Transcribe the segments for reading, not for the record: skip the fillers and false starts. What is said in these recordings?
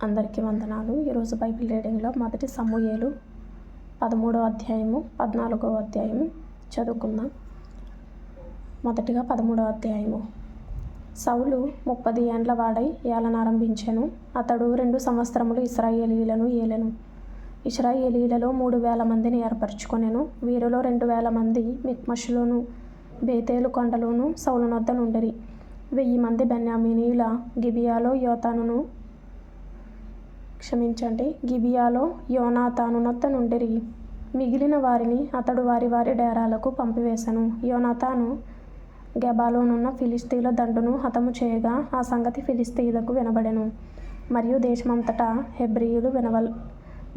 అందరికీ వందనాలు. ఈరోజు బైబిల్ రీడింగ్లో మొదటి సమూయేలు 13వ అధ్యాయము 14వ అధ్యాయము చదువుకుందాం. మొదటిగా 13వ అధ్యాయము. సౌలు 30 ఏండ్ల వాడై ఏలనారంభించెను. అతడు 2 సంవత్సరములు ఇశ్రాయేలీయులను ఏలెను. ఇశ్రాయేలీయులలో 3,000 మందిని ఏర్పరచుకొనెను. వీరిలో 2,000 మంది మిక్మషులోను బేతేలు కొండలోను సౌలు నొద్ద నుండిరి. 1000 మంది బెన్యామీనీయుల గిబియాలో యోనాతాను నొద్ద నుండిరి. మిగిలిన వారిని అతడు వారి వారి డేరాలకు పంపివేశను. యోనాతాను గెబాలోనున్న ఫిలిష్తీయుల దండును హతము చేయగా ఆ సంగతి ఫిలిష్తీయులకు వినబడెను. మరియు దేశమంతటా హెబ్రీయులు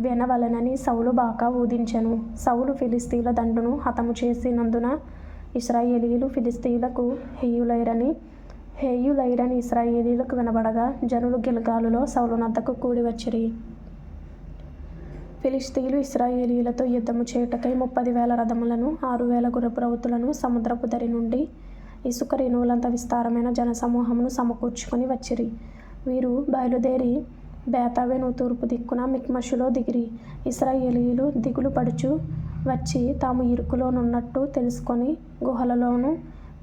వినవలెనని సౌలు బాకా ఊదించెను. సౌలు ఫిలిష్తీయుల దండును హతము చేసినందున ఇశ్రాయేలీయులు ఫిలిష్తీయులకు హేయులైరని ఇశ్రాయేలీయులకు వినబడగా జనులు గిల్గాలులో సౌలు నద్దకు కూడి వచ్చిరి. ఫిలిష్తీయులు ఇశ్రాయేలీయులతో యుద్ధము చేయుటకై 30,000 రథములను 6,000 గుర్రపురౌతులను సముద్రపు దరి నుండి ఇసుక రేణువులంత విస్తారమైన జనసమూహమును సమకూర్చుకొని వచ్చిరి. వీరు బయలుదేరి బేతావెను తూర్పు దిక్కున మిక్మషులో దిగిరి. ఇశ్రాయేలీయులు దిగులు పడుచు వచ్చి తాము ఇరుకులోనున్నట్టు తెలుసుకొని గుహలలోను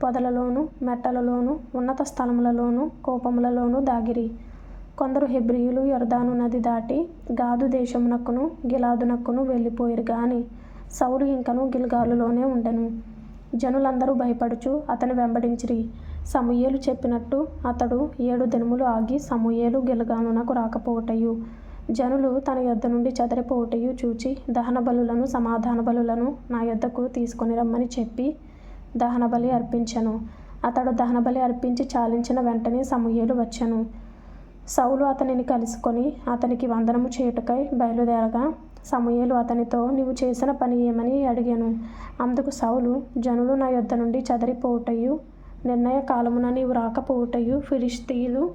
పొదలలోను మెట్టలలోను ఉన్నత స్థలములలోను కోపములలోను దాగిరి. కొందరు హెబ్రీయులు యొర్దాను నది దాటి గాదు దేశమునకును గిలాదునకును వెళ్ళిపోయిరు గాని సౌలు ఇంకను గిల్గాలులోనే ఉండెను. జనులందరూ భయపడుచు అతని వెంబడించిరి. సమూయేలు చెప్పినట్టు అతడు 7 దినములు ఆగి సమూయేలు గిల్గాలునకు రాకపోవుటయు జనులు తన యొద్ద నుండి చెదరిపోవుటయు చూచి దహన బలులను సమాధాన బలులను నా యొద్దకు తీసుకొని రమ్మని చెప్పి దహనబలి అర్పించెను. అతడు దహనబలి అర్పించి చాలించిన వెంటనే సమూయేలు వచ్చెను. సౌలు అతనిని కలుసుకొని అతనికి వందనము చేయుటకై బయలుదేరగా సమూయేలు అతనితో నీవు చేసిన పని ఏమని అడిగాను. అందుకు సౌలు జనులు నా యొద్ద నుండి చెదరిపోవుటయు నిర్ణయ కాలమున నీవు రాకపోవుటయు ఫిలిష్తీయులు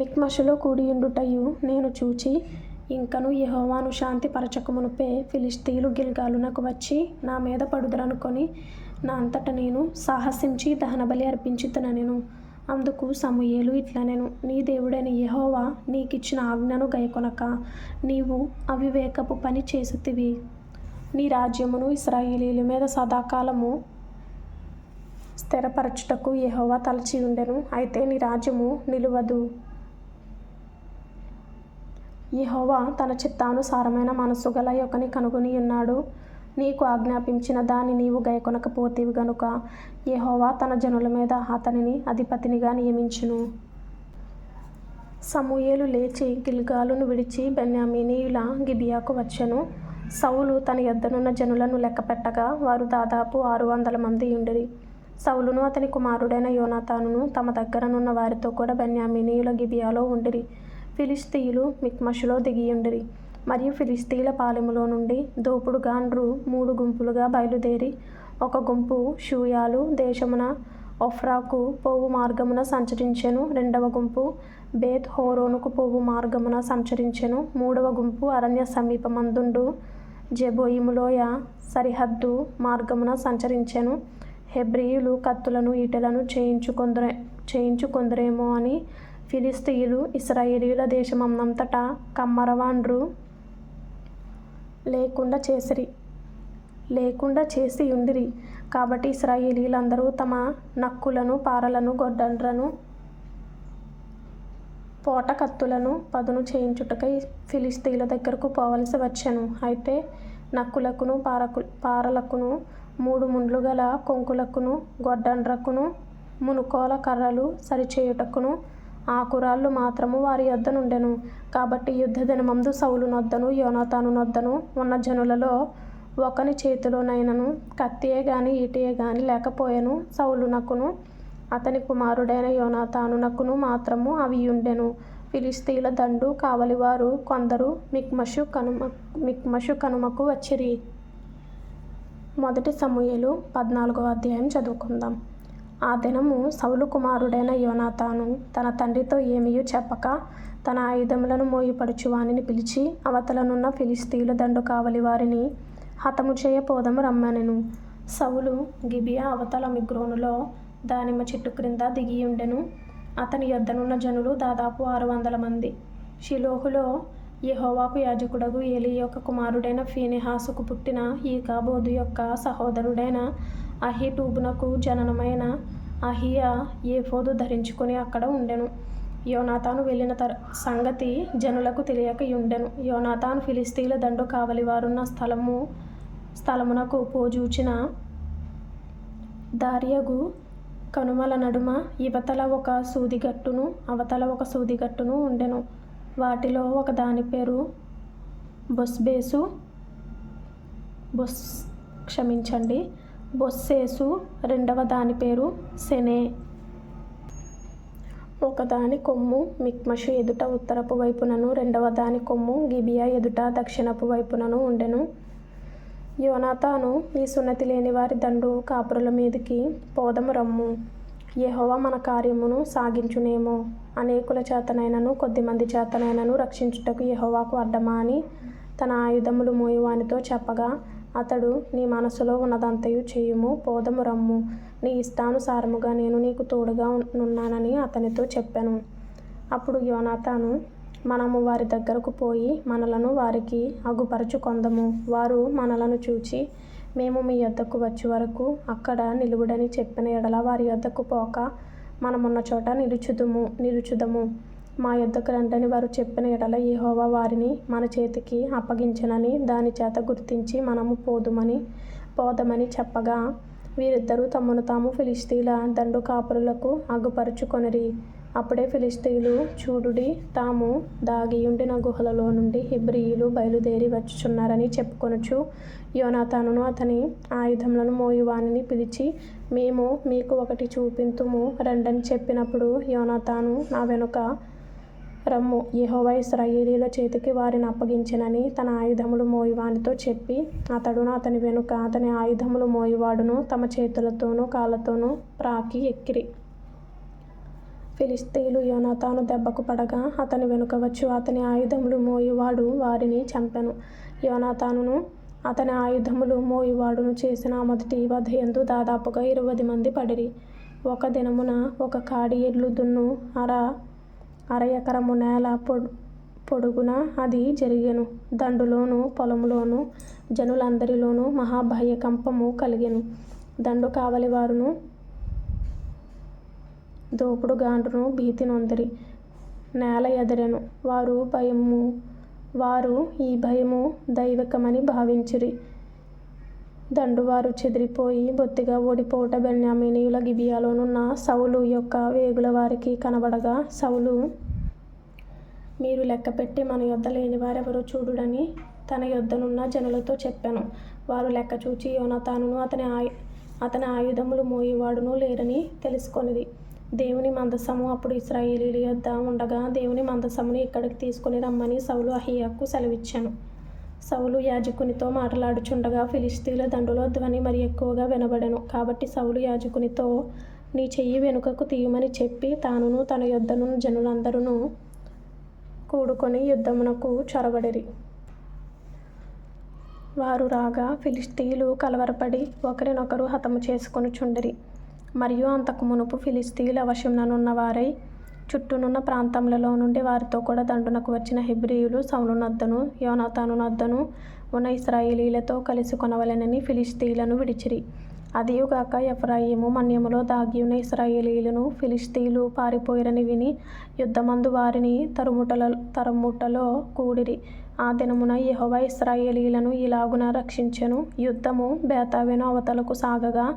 మిక్మషులో కూడియుండుటయు నేను చూచి ఇంకను యెహోవాను శాంతి పరచకమునుపే ఫిలిష్తీయులు గిల్గాలునకు వచ్చి నా మీద పడుదురనుకొని నా అంతట నేను సాహసించి దహనబలి అర్పించుతుననెను. అందుకు సమూయేలు ఇట్లనెను, నీ దేవుడైన యెహోవా నీకిచ్చిన ఆజ్ఞను గైకొనక నీవు అవివేకపు పని చేసితివి. నీ రాజ్యమును ఇశ్రాయేలీయుల మీద సదాకాలము స్థిరపరచుటకు యెహోవా తలచి ఉండెను. అయితే నీ రాజ్యము నిలువదు. యెహోవా తన చిత్తానుసారమైన మనస్సు గల యొకని కనుగొని ఉన్నాడు. నీకు ఆజ్ఞాపించిన దాన్ని నీవు గైకొనకపోతివి గనుక యెహోవా తన జనుల మీద అతనిని అధిపతినిగా నియమించును. సమూయేలు లేచి గిల్గాలును విడిచి బెన్యామీనీయుల గిబియాకు వచ్చెను. సౌలు తన యొద్దనున్న జనులను లెక్కపెట్టగా వారు దాదాపు 600 మంది ఉండిరి. సౌలును అతని కుమారుడైన యోనాతానును తమ దగ్గరనున్న వారితో కూడా బెన్యామీనీయుల గిబియాలో ఉండిరి. ఫిలిష్తీయులు మిక్మషులో దిగియుండిరి. మరియు ఫిలిష్తీయుల పాలెములో నుండి దోపుడుగాండ్రు 3 గుంపులుగా బయలుదేరి ఒక గుంపు షూయాలు దేశమున ఒఫ్రాకు పోవు మార్గమున సంచరించెను. 2వ గుంపు బేత్ హోరోనుకు పోవు మార్గమున సంచరించెను. 3వ గుంపు అరణ్య సమీపమందుండు జెబోయిములోయ సరిహద్దు మార్గమున సంచరించెను. హెబ్రీయులు కత్తులను ఈటెలను చేయించుకొందురేమో అని ఫిలిష్తీయులు ఇశ్రాయేలీయుల దేశమంతటా కమ్మరవాండ్రు లేకుండా చేసి ఉండిరి. కాబట్టి ఇశ్రాయేలీయులందరూ తమ నక్కులను పారలను గొడ్డళ్లను పోట కత్తులను పదును చేయించుటకై ఫిలిష్తీయుల దగ్గరకు పోవలసి వచ్చెను. అయితే నక్కులకును పారలకును 3 ముండ్లు గల కొంకులకును గొడ్డళ్లకును మునుకోల కర్రలు సరిచేయుటకును ఆకురాళ్ళు మాత్రము వారి యొద్ద నుండెను. కాబట్టి యుద్ధ దినమందు సౌలు నొద్దను యోనాతాను నొద్దను ఉన్న జనులలో ఒకని చేతిలోనైనను కత్తియే గాని ఈటెయే గాని లేకపోయెను. సౌలునకును అతని కుమారుడైన యోనాతానునకును మాత్రము అవి ఉండెను. ఫిలిష్తీయుల దండు కావలివారు కొందరు మిక్మషు కనుమకు వచ్చిరి. మొదటి సమూయేలు 14వ అధ్యాయం చదువుకుందాం. ఆ దినము సౌలు కుమారుడైన యోనాతాను తన తండ్రితో ఏమీయూ చెప్పక తన ఆయుధములను మోయుపడుచు వానిని పిలిచి అవతలనున్న ఫిలిష్తీయుల దండు కావలి వారిని హతము చేయ పోదము రమ్మనెను. సౌలు గిబియా అవతల మిగ్రోనులో దానిమ్మ చెట్టు క్రింద దిగియుండెను. అతని యొద్దనున్న జనులు దాదాపు 600 మంది. షిలోహులో యెహోవాకు యాజకుడగు ఏలీ యొక్క కుమారుడైన ఫీనెహాసుకు పుట్టిన ఈకాబోదు యొక్క సహోదరుడైన అహీటూబునకు జననమైన అహీయా ఏఫోదు ధరించుకుని అక్కడ ఉండెను. యోనాతాను వెళ్ళిన సంగతి జనులకు తెలియక ఉండెను. యోనాతాను ఫిలిష్తీయుల దండు కావలివారున్న స్థలమునకు పోజూచిన దారియగు కనుమల నడుమ ఇవతల ఒక సూదిగట్టును అవతల ఒక సూదిగట్టును ఉండెను. వాటిలో ఒక దాని పేరు బొస్సేసు, రెండవ దాని పేరు సెనే. ఒకదాని కొమ్ము మిక్మషు ఎదుట ఉత్తరపు వైపునను, రెండవ దాని కొమ్ము గిబియా ఎదుట దక్షిణపు వైపునను ఉండెను. యోనాతాను ఈ సున్నతి లేని వారి దండు కాపురుల మీదికి పోదము రమ్ము, యెహోవా మన కార్యమును సాగించునేమో, అనేకుల చేతనైనను కొద్దిమంది చేతనైనను రక్షించుటకు యెహోవాకు అడ్డమా అని తన ఆయుధములు మోయువానితో చెప్పగా, అతడు నీ మనసులో ఉన్నదంతయు చేయుము, పోదము రమ్ము, నీ ఇష్టానుసారముగా నేను నీకు తోడుగా నున్నానని అతనితో చెప్పెను. అప్పుడు యోనాతాను, మనము వారి దగ్గరకు పోయి మనలను వారికి అగుపరచుకొందము, వారు మనలను చూచి మేము మీ యొద్దకు వచ్చే వరకు అక్కడ నిలువుడని చెప్పిన ఎడల వారి యొద్దకు పోక మనమున్న చోట నిలుచుదము. మా యొద్దకు రండని వారు చెప్పిన ఎడల యెహోవా వారిని మన చేతికి అప్పగించెనని దాని చేత గుర్తించి మనము పోదమని చెప్పగా, వీరిద్దరూ తమను తాము ఫిలిష్తీయుల దండు కాపురులకు అగుపరుచుకొనిరి. అప్పుడే ఫిలిష్తీయులు చూడుడి, తాము దాగియుండిన గుహలలో నుండి హెబ్రీయులు బయలుదేరి వచ్చుచున్నారని చెప్పుకొనుచు యోనాతానును అతని ఆయుధములను మోయువానిని పిలిచి, మేము మీకు ఒకటి చూపింతుము రండని చెప్పినప్పుడు, యోనాతాను నా వెనుక రమ్ము, యెహోవా ఇశ్రాయేలీయుల చేతికి వారిని అప్పగించెనని తన ఆయుధములు మోయువానితో చెప్పి, అతడును అతని వెనుక అతని ఆయుధములు మోయువాడును తమ చేతులతోనూ కాళ్ళతోనూ ప్రాకి ఎక్కిరి. ఫిలిష్తీయులు యోనాతాను దెబ్బకు పడగా అతని వెనుక వచ్చు అతని ఆయుధములు మోయువాడు వారిని చంపెను. యోనాతానును అతని ఆయుధములు మోయువాడును చేసిన మొదటి వధయందు దాదాపుగా 20 మంది పడిరి. ఒక దినమున ఒక కాడి ఎడ్లు దున్ను అర ఎకరము నేల పొడుగున అది జరిగెను. దండులోను పొలములోను జనులందరిలోనూ మహాభయకంపము కలిగెను. దండు కావలి వారును దోపుడుగాండ్రును భీతి నొందిరి. నేల ఎదరెను. వారు ఈ భయము దైవికమని భావించిరి. దండువారు చెదిరిపోయి బొత్తిగా ఓడిపోవుట బెన్యామీనీయుల గిబియాలోనున్న సౌలు యొక్క వేగుల వారికి కనబడగా, సౌలు, మీరు లెక్కపెట్టి మన యొద్ద లేని వారెవరో చూడుడని తన యొద్దనున్న జనులతో చెప్పెను. వారు లెక్క చూచి యోనాతానును అతని ఆయుధములు మోయువాడును లేరని తెలుసుకొనిది. దేవుని మందసము అప్పుడు ఇశ్రాయేలీయుల యొద్ద ఉండగా దేవుని మందసమును ఇక్కడికి తీసుకుని రమ్మని సౌలు అహీయాకు సెలవిచ్చెను. సౌలు యాజకునితో మాట్లాడుచుండగా ఫిలిష్తీయుల దండులో ధ్వని మరి ఎక్కువగా వినబడెను. కాబట్టి సౌలు యాజకునితో, నీ చెయ్యి వెనుకకు తీయమని చెప్పి తానును తన యొద్దనున్న జనులందరూ కూడుకొని యుద్ధమునకు చొరబడిరి. వారు రాగా ఫిలిష్తీయులు కలవరపడి ఒకరినొకరు హతము చేసుకొనుచుండిరి. మరియు అంతకు మునుపు ఫిలిష్తీయుల వశముననున్న వారై చుట్టూనున్న ప్రాంతములలో నుండి వారితో కూడా దండునకు వచ్చిన హెబ్రీయులు సౌలునొద్దను యోనాతానునొద్దను ఉన్న ఇశ్రాయేలీయులతో కలిసి కొనవలెనని ఫిలిష్తీయులను విడిచిరి. అదియుగాక ఎఫ్రాయిము మన్యములో దాగియున్న ఇశ్రాయేలీయులను ఫిలిష్తీయులు పారిపోయిరని విని యుద్ధమందు వారిని తరుముటలో కూడిరి. ఆ దినమున యెహోవా ఇశ్రాయేలీయులను ఇలాగున రక్షించెను. యుద్ధము బేతావెను అవతలకు సాగగా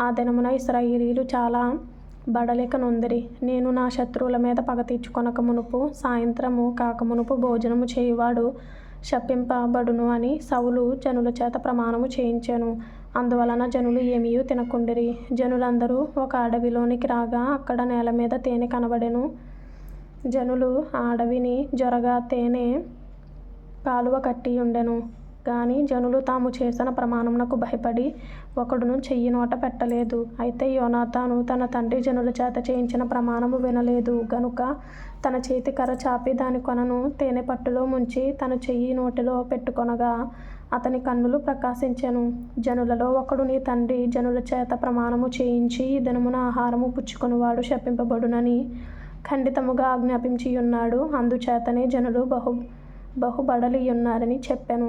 ఆ దినమున ఇశ్రాయేలీయులు చాలా బడలిక నొందిరి. నేను నా శత్రువుల మీద పగ తీర్చుకొనక మునుపు సాయంత్రము కాకమునుపు భోజనము చేయువాడు శపింపబడును అని సౌలు జనుల చేత ప్రమాణము చేయించెను. అందువలన జనులు ఏమీయూ తినకుండిరి. జనులందరూ ఒక అడవిలోనికి రాగా అక్కడ నేల మీద తేనె కనబడెను. జనులు ఆ అడవిని జొరగా తేనె కాలువ కట్టి ఉండెను. గాని జనులు తాము చేసిన ప్రమాణమునకు భయపడి ఒకడును చెయ్యి నోట పెట్టలేదు. అయితే యోనాతాను తన తండ్రి జనుల చేత చేయించిన ప్రమాణము వినలేదు గనుక తన చేతి కర్ర చాపి దాని కొనను తేనె పట్టులో ముంచి తన చెయ్యి నోటిలో పెట్టుకొనగా అతని కన్నులు ప్రకాశించెను. జనులలో ఒకడు, నీ తండ్రి జనుల చేత ప్రమాణము చేయించి ఈ దినమున ఆహారము పుచ్చుకొనివాడు శపింపబడునని ఖండితముగా ఆజ్ఞాపించియున్నాడు. అందుచేతనే జనులు బహుబడలియున్నారని చెప్పెను.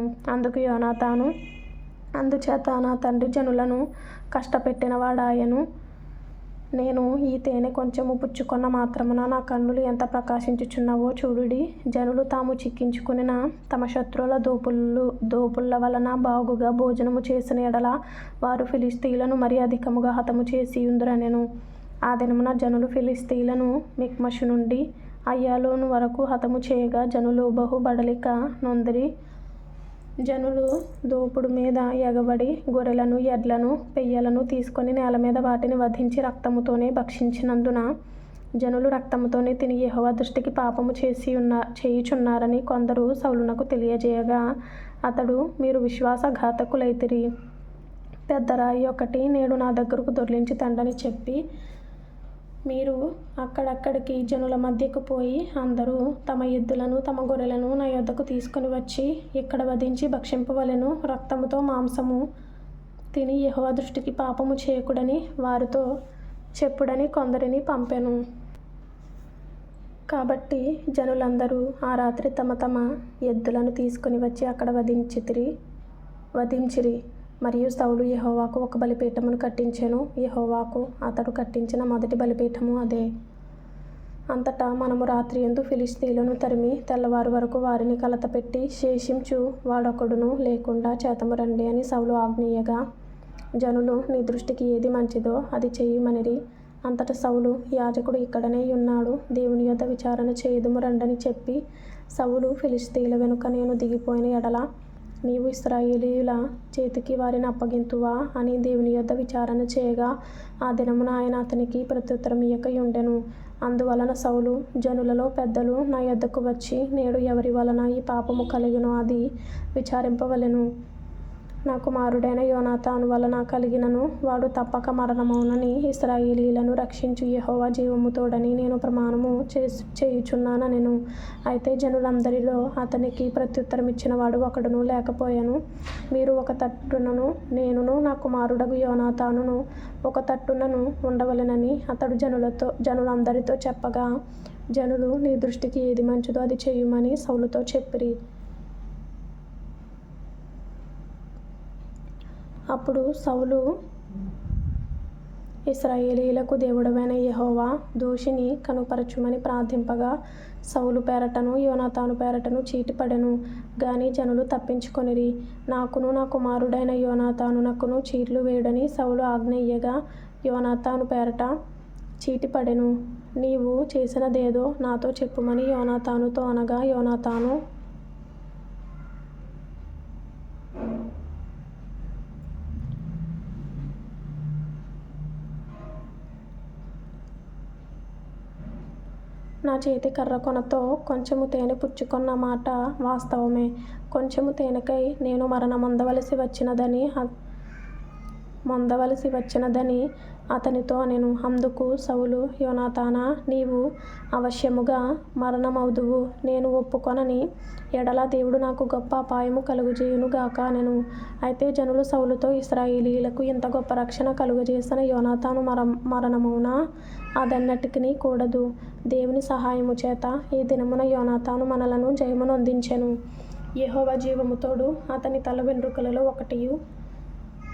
అందుచేత నా తండ్రి జనులను కష్టపెట్టినవాడాయెను. నేను ఈ తేనె కొంచెము పుచ్చుకొన్న మాత్రమున నా కన్నులు ఎంత ప్రకాశించుచున్నవో చూడుడి. జనులు తాము చిక్కించుకొనిన తమ శత్రువుల దోపుళ్ళ వలన బాగుగా భోజనము చేసిన ఎడల వారు ఫిలిష్తీయులను మరి అధికముగా హతము చేసియుందురనెను. ఆ దినమున జనులు ఫిలిష్తీయులను మిక్మషు నుండి అయ్యాలోను వరకు హతము చేయగా జనులు బహుబడలిక నొందిరి. జనులు దోపుడు మీద ఎగబడి గొర్రెలను, ఎడ్లను, పెయ్యలను తీసుకొని నేల మీద వాటిని వధించి రక్తముతోనే భక్షించినందున జనులు రక్తముతోనే తిని యెహోవా దృష్టికి పాపము చేయుచున్నారని కొందరు సౌలునకు తెలియజేయగా అతడు, మీరు విశ్వాసఘాతకులైతిరి. పెద్ద రాయి ఒకటి నేడు నా దగ్గరకు దొర్లించి తండని చెప్పి మీరు అక్కడక్కడికి జనుల మధ్యకు పోయి అందరూ తమ ఎద్దులను తమ గొర్రెలను నా యొద్దకు తీసుకొని వచ్చి ఇక్కడ వధించి భక్షింపవలెను. రక్తముతో మాంసము తిని యెహోవా దృష్టికి పాపము చేయకుడని వారితో చెప్పుడని కొందరిని పంపెను. కాబట్టి జనులందరూ ఆ రాత్రి తమ తమ ఎద్దులను తీసుకొని వచ్చి అక్కడ వధించిరి. మరియు సౌలు యెహోవాకు ఒక బలిపీఠమును కట్టించెను. యెహోవాకు అతడు కట్టించిన మొదటి బలిపీఠము అదే. అంతటా మనము రాత్రియందు ఫిలిష్తీయులను తరిమి తెల్లవారు వరకు వారిని కలతపెట్టి శేషించు వాడొకడును లేకుండా చేతము రండి అని సౌలు ఆజ్ఞేయగా జనులు, నీ దృష్టికి ఏది మంచిదో అది చెయ్యమనిరి. అంతట సౌలు, యాజకుడు ఇక్కడనే ఉన్నాడు, దేవుని యొద్ద విచారణ చేయుదుము రండని చెప్పి సౌలు ఫిలిష్తీయుల వెనుక నేను దిగిపోయిన ఎడల నీవు ఇశ్రాయేలీయుల చేతికి వారిని అప్పగింతువా అని దేవుని యొద్ద విచారణ చేయగా ఆ దినమున ఆయన అతనికి ప్రత్యుత్తరం ఇయ్యకయుండెను. అందువలన సౌలు, జనులలో పెద్దలు నా యొద్దకు వచ్చి నేడు ఎవరి వలన ఈ పాపము కలిగినో అది విచారింపవలెను. నా కుమారుడైన యోనాతాను వలన కలిగినను వాడు తప్పక మరణమౌనని ఇశ్రాయేలీయులను రక్షించు యెహోవా జీవము తోడని నేను ప్రమాణము చేయుచున్నానెను. అయితే జనులందరిలో అతనికి ప్రత్యుత్తరం ఇచ్చిన వాడు ఒకడును లేకపోయెను. మీరు ఒక తట్టునను నేనును నా కుమారుడగు యోనాతానును ఒక తట్టునను ఉండవలెనని అతడు జనులందరితో చెప్పగా జనులు, నీ దృష్టికి ఏది మంచిదో అది చేయుమని సౌలుతో చెప్పిరి. అప్పుడు సౌలు ఇశ్రాయేలీయులకు దేవుడవైన యెహోవా దోషిని కనుపరచుమని ప్రార్థింపగా సౌలు పేరటను యోనాతాను పేరటను చీటి పడెను. గాని జనులు తప్పించుకొనిరి. నాకును నా కుమారుడైన యోనాతానునకును చీట్లు వేయుడని సౌలు ఆజ్ఞ యోనాతాను పేరట చీటి పడెను. నీవు చేసినదేదో నాతో చెప్పుమని యోనాతానుతో అనగా యోనాతాను, నా చేతి కర్ర కొనతో కొంచెము తేనె పుచ్చుకొన్న మాట వాస్తవమే. కొంచెము తేనెకై నేను మరణమొందవలసి వచ్చినదని అతనితో అనెను. అందుకు సౌలు, యోనాతానా, నీవు అవశ్యముగా మరణమౌదువు. నేను ఒప్పుకొనని ఎడల దేవుడు నాకు గొప్ప అపాయము కలుగజేయునుగాక అనెను. అయితే జనులు సౌలుతో, ఇశ్రాయేలీయులకు ఇంత గొప్ప రక్షణ కలుగజేసిన యోనాతాను మరణమౌనా? అదెన్నటికినీ కూడదు. దేవుని సహాయము చేత ఈ దినమున యోనాతాను మనలను జయమునొందించెను. యెహోవా జీవము తోడు అతని తల వెంట్రుకలలో ఒకటియు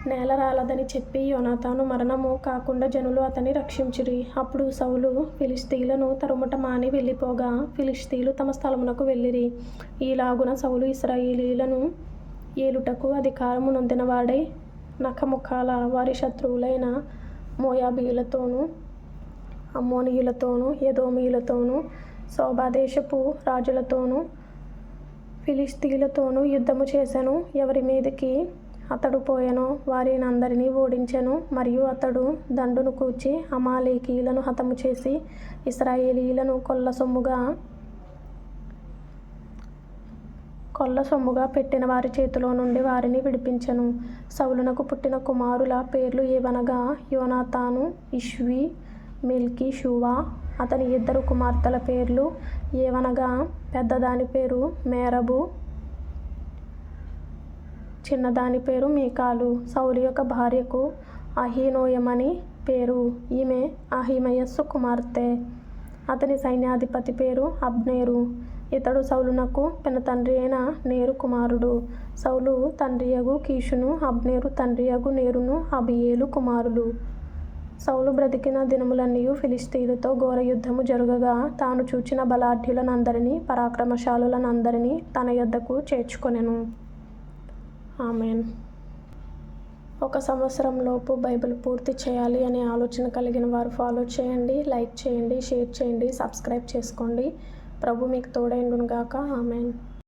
నేలరాలదని చెప్పి యోనాతాను మరణము కాకుండా జనులు అతన్ని రక్షించిరి. అప్పుడు సౌలు ఫిలిష్తీయులను తరుముట మాని వెళ్ళిపోగా ఫిలిష్తీయులు తమ స్థలమునకు వెళ్ళిరి. ఈలాగున సౌలు ఇశ్రాయేలీయులను ఏలుటకు అధికారము నొందినవాడై నఖముఖాల వారి శత్రువులైన మోయాబీయులతోనూ, అమ్మోనీయులతోనూ, ఎదోమీయులతోనూ, సోబాదేశపు రాజులతోనూ, ఫిలిష్తీయులతోనూ యుద్ధము చేసెను. ఎవరి మీదికి అతడు పోయెనో వారినందరినీ ఓడించెను. మరియు అతడు దండును కూర్చి అమాలేకీయులను హతము చేసి ఇశ్రాయేలీయులను కొల్ల సొమ్ముగా పెట్టిన వారి చేతిలో నుండి వారిని విడిపించెను. సౌలునకు పుట్టిన కుమారుల పేర్లు ఏవనగా యోనాతాను, ఇష్వి, మిల్కీ షూవా. అతని ఇద్దరు కుమార్తెల పేర్లు ఏవనగా పెద్దదాని పేరు మేరబు, చిన్నదాని పేరు మీకాలు. సౌలు యొక్క భార్యకు అహీనోయమని పేరు. ఈమె అహిమయస్సు కుమార్తె. అతని సైన్యాధిపతి పేరు అబ్నేరు. ఇతడు సౌలునకు పెనతండ్రి అయిన నేరు కుమారుడు. సౌలు తండ్రియగు కీషును, అబ్నేరు తండ్రియగు నేరును అబీయేలు కుమారులు. సౌలు బ్రతికిన దినములన్నీయు ఫిలిష్తీయులతో ఘోర యుద్ధము జరుగగా తాను చూచిన బలాఢ్యులనందరినీ పరాక్రమశాలులనందరినీ తన యొద్దకు చేర్చుకొనెను. ఆమేన్. 1 సంవత్సరంలోపు బైబిల్ పూర్తి చేయాలి అనే ఆలోచన కలిగిన వారు ఫాలో చేయండి, లైక్ చేయండి, షేర్ చేయండి, సబ్స్క్రైబ్ చేసుకోండి. ప్రభు మీకు తోడైండును గాక. ఆమేన్.